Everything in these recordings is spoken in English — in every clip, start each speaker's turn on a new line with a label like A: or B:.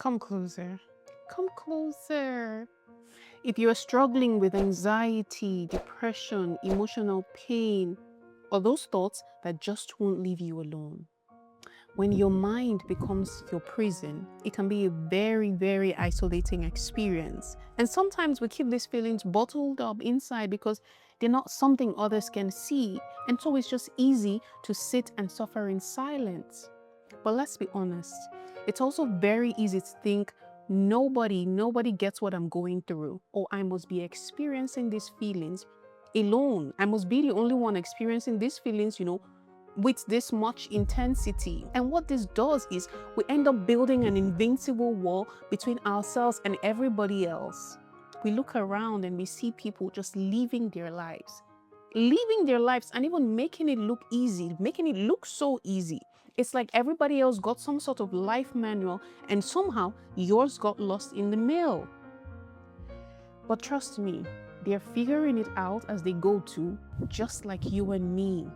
A: Come closer. Come closer. If you're struggling with anxiety, depression, emotional pain, or those thoughts that just won't leave you alone, when your mind becomes your prison, it can be a very, very isolating experience. And sometimes we keep these feelings bottled up inside because they're not something others can see. And so it's just easy to sit and suffer in silence. But let's be honest, it's also very easy to think nobody gets what I'm going through, or I must be experiencing these feelings alone. I must be the only one experiencing these feelings, with this much intensity. And what this does is we end up building an invincible wall between ourselves and everybody else. We look around and we see people just living their lives. Living their lives and even making it look easy, making it look so easy. It's like everybody else got some sort of life manual and somehow yours got lost in the mail. But trust me, they're figuring it out as they go too, just like you and me.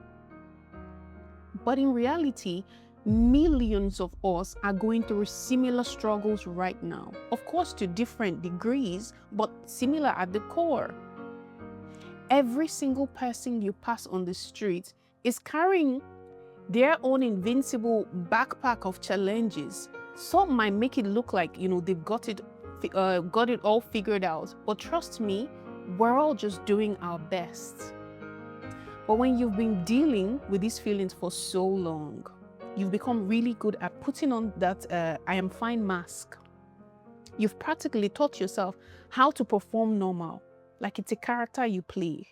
A: But in reality, millions of us are going through similar struggles right now. Of course, to different degrees, but similar at the core. Every single person you pass on the street is carrying their own invincible backpack of challenges. Some might make it look like, they've got it all figured out. But trust me, we're all just doing our best. But when you've been dealing with these feelings for so long, you've become really good at putting on that I am fine mask. You've practically taught yourself how to perform normal, like it's a character you play.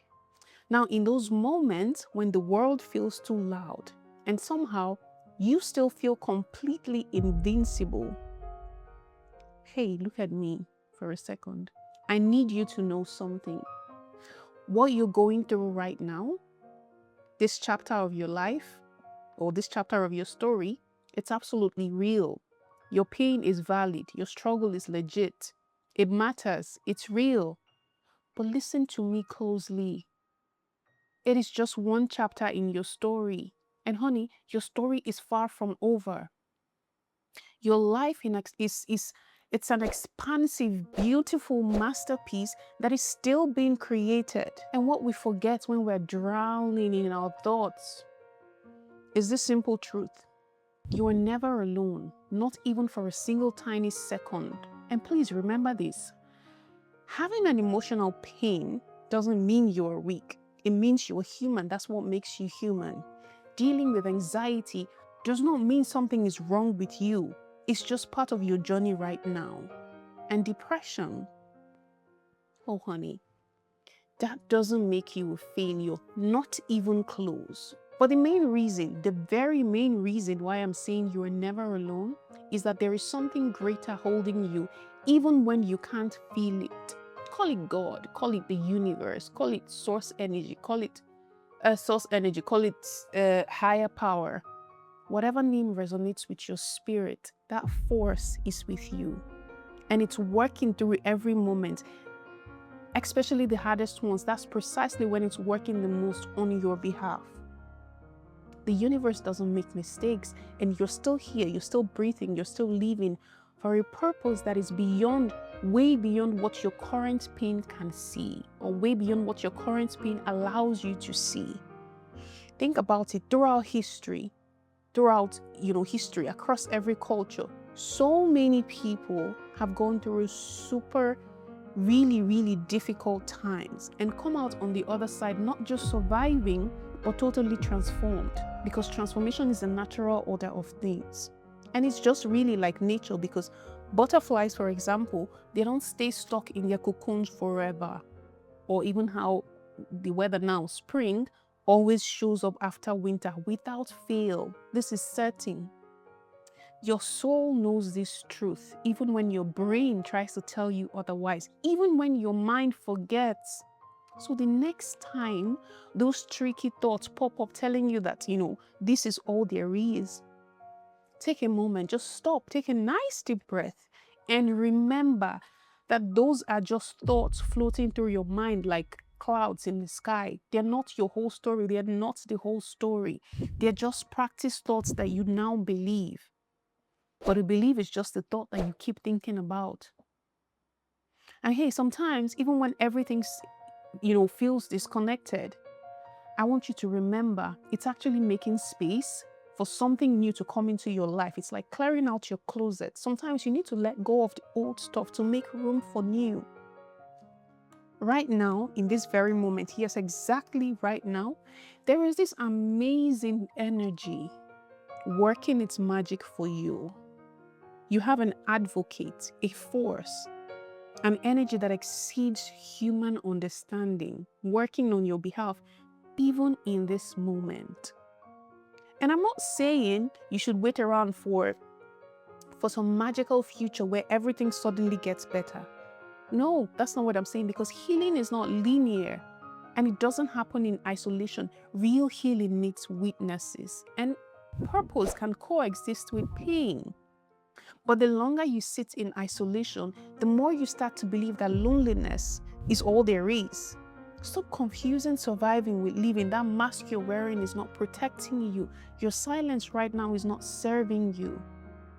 A: Now, in those moments when the world feels too loud and somehow you still feel completely invincible, hey, look at me for a second. I need you to know something. What you're going through right now, this chapter of your life or this chapter of your story, it's absolutely real. Your pain is valid. Your struggle is legit. It matters. It's real. But listen to me closely. It is just one chapter in your story. And honey, your story is far from over. Your life it's an expansive, beautiful masterpiece that is still being created. And what we forget when we're drowning in our thoughts is this simple truth. You are never alone, not even for a single tiny second. And please remember this. Having an emotional pain doesn't mean you're weak. It means you're human. That's what makes you human. Dealing with anxiety does not mean something is wrong with you. It's just part of your journey right now. And depression, oh honey, that doesn't make you a failure, not even close. But the very main reason why I'm saying you are never alone is that there is something greater holding you, even when you can't feel it. Call it God, call it the universe, call it source energy, call it higher power. Whatever name resonates with your spirit, that force is with you. And it's working through every moment, especially the hardest ones. That's precisely when it's working the most on your behalf. The universe doesn't make mistakes, and you're still here, you're still breathing, you're still living for a purpose that is way beyond what your current pain can see, or way beyond what your current pain allows you to see. Think about it. Throughout history, across every culture, so many people have gone through really, really difficult times and come out on the other side, not just surviving, but totally transformed, because transformation is a natural order of things. And it's just really like nature, because butterflies, for example, they don't stay stuck in their cocoons forever. Or even how the weather now, spring, always shows up after winter without fail. This is certain. Your soul knows this truth, even when your brain tries to tell you otherwise, even when your mind forgets. So the next time those tricky thoughts pop up telling you that, this is all there is, take a moment, just stop, take a nice deep breath, and remember that those are just thoughts floating through your mind like clouds in the sky. They're not your whole story. They're not the whole story. They're just practice thoughts that you now believe. But a belief is just a thought that you keep thinking about. And hey, sometimes even when everything's, feels disconnected, I want you to remember it's actually making space for something new to come into your life. It's like clearing out your closet. Sometimes you need to let go of the old stuff to make room for new. Right now, in this very moment, yes, exactly right now, there is this amazing energy working its magic for you. You have an advocate, a force, an energy that exceeds human understanding, working on your behalf, even in this moment. And I'm not saying you should wait around for some magical future where everything suddenly gets better. No, that's not what I'm saying, because healing is not linear and it doesn't happen in isolation. Real healing needs witnesses, and purpose can coexist with pain. But the longer you sit in isolation, the more you start to believe that loneliness is all there is. Stop confusing surviving with living. That mask you're wearing is not protecting you. Your silence right now is not serving you.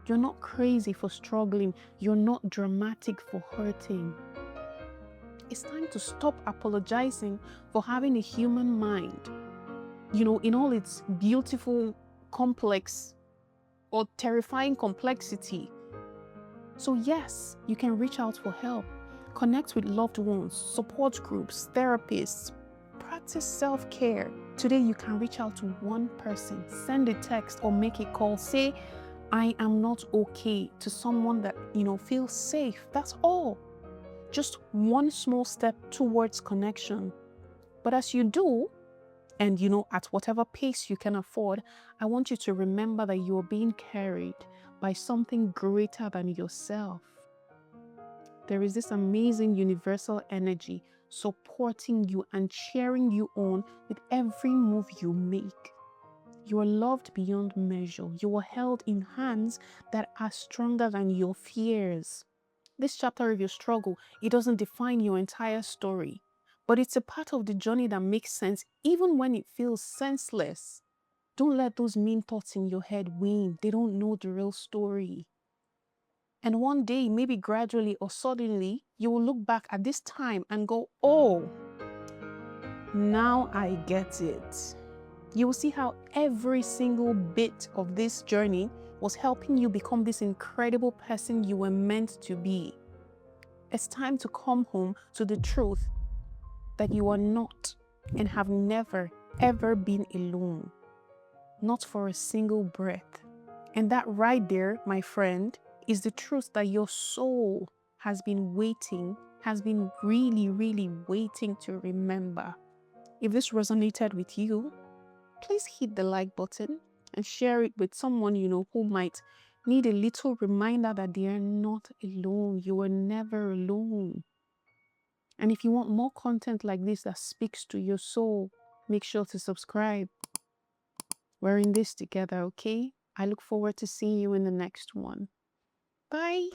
A: You're not crazy for struggling. You're not dramatic for hurting. It's time to stop apologizing for having a human mind, in all its beautiful, complex, or terrifying complexity. So yes, you can reach out for help, connect with loved ones, support groups, therapists, practice self-care. Today you can reach out to one person, send a text or make a call, say, I am not okay, to someone that, feels safe. That's all. Just one small step towards connection. But as you do, and at whatever pace you can afford, I want you to remember that you are being carried by something greater than yourself. There is this amazing universal energy supporting you and cheering you on with every move you make. You are loved beyond measure. You are held in hands that are stronger than your fears. This chapter of your struggle, it doesn't define your entire story, but it's a part of the journey that makes sense even when it feels senseless. Don't let those mean thoughts in your head win. They don't know the real story. And one day, maybe gradually or suddenly, you will look back at this time and go, oh, now I get it. You will see how every single bit of this journey was helping you become this incredible person you were meant to be. It's time to come home to the truth that you are not and have never, ever been alone. Not for a single breath. And that right there, my friend, is the truth that your soul has been waiting, has been really, really waiting to remember. If this resonated with you, please hit the like button and share it with someone who might need a little reminder that they are not alone. You are never alone. And if you want more content like this that speaks to your soul, make sure to subscribe. We're in this together, okay? I look forward to seeing you in the next one. Bye.